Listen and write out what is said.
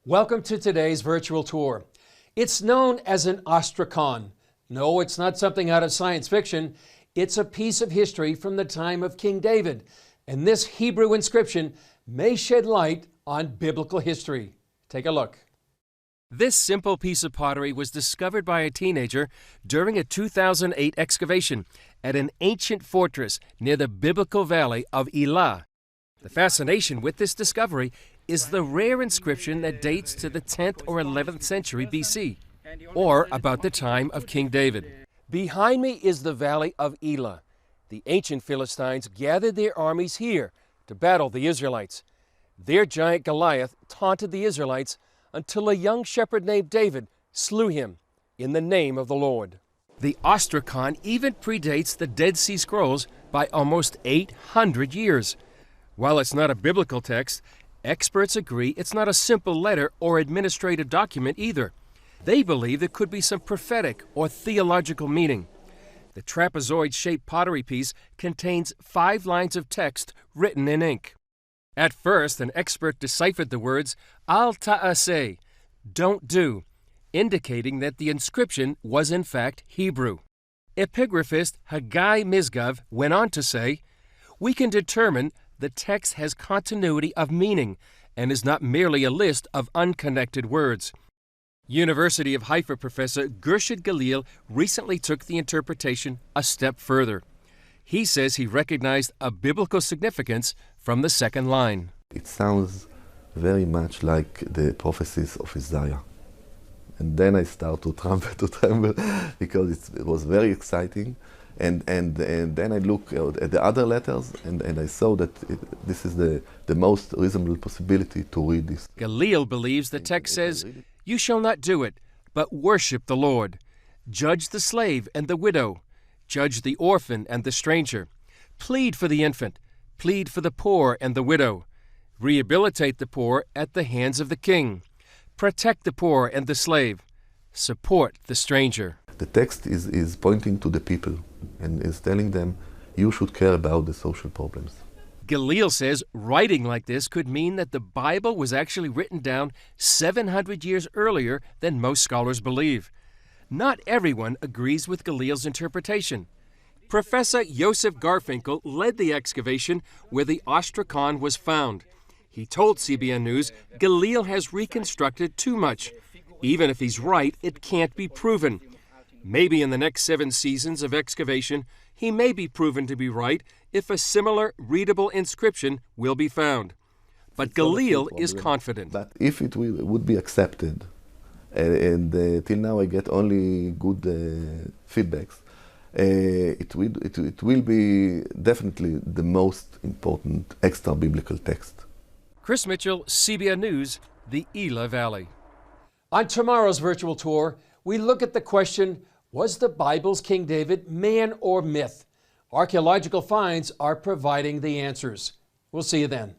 Welcome to today's virtual tour. It's known as an ostracon. No, it's not something out of science fiction. It's a piece of history from the time of King David. And this Hebrew inscription may shed light on biblical history. Take a look. This simple piece of pottery was discovered by a teenager during a 2008 excavation at an ancient fortress near the biblical valley of Elah. The fascination with this discovery is the rare inscription that dates to the 10th or 11th century BC, or about the time of King David. Behind me is the valley of Elah. The ancient Philistines gathered their armies here to battle the Israelites. Their giant Goliath taunted the Israelites until a young shepherd named David slew him in the name of the Lord. The ostracon even predates the Dead Sea Scrolls by almost 800 years. While it's not a biblical text, experts agree it's not a simple letter or administrative document either. They believe there could be some prophetic or theological meaning. The trapezoid-shaped pottery piece contains 5 lines of text written in ink. At first, an expert deciphered the words al ta'aseh, don't do, indicating that the inscription was in fact Hebrew. Epigraphist Haggai Misgav went on to say, we can determine the text has continuity of meaning and is not merely a list of unconnected words. University of Haifa professor Gershid Galil recently took the interpretation a step further. He says he recognized a biblical significance from the second line. It sounds very much like the prophecies of Isaiah. And then I start to tremble because it was very exciting. And then I look at the other letters and I saw that this is the most reasonable possibility to read this. Galil believes the text says, you shall not do it, but worship the Lord. Judge the slave and the widow. Judge the orphan and the stranger. Plead for the infant. Plead for the poor and the widow. Rehabilitate the poor at the hands of the king. Protect the poor and the slave. Support the stranger. The text is pointing to the people and is telling them, you should care about the social problems. Galil says writing like this could mean that the Bible was actually written down 700 years earlier than most scholars believe. Not everyone agrees with Galil's interpretation. Professor Joseph Garfinkel led the excavation where the ostracon was found. He told CBN News Galil has reconstructed too much. Even if he's right, it can't be proven. Maybe in the next 7 seasons of excavation, he may be proven to be right if a similar readable inscription will be found. But Galil is confident. But if it would be accepted, and till now I get only good feedbacks, it will be definitely the most important extra-biblical text. Chris Mitchell, CBN News, the Elah Valley. On tomorrow's virtual tour, we look at the question, was the Bible's King David man or myth? Archaeological finds are providing the answers. We'll see you then.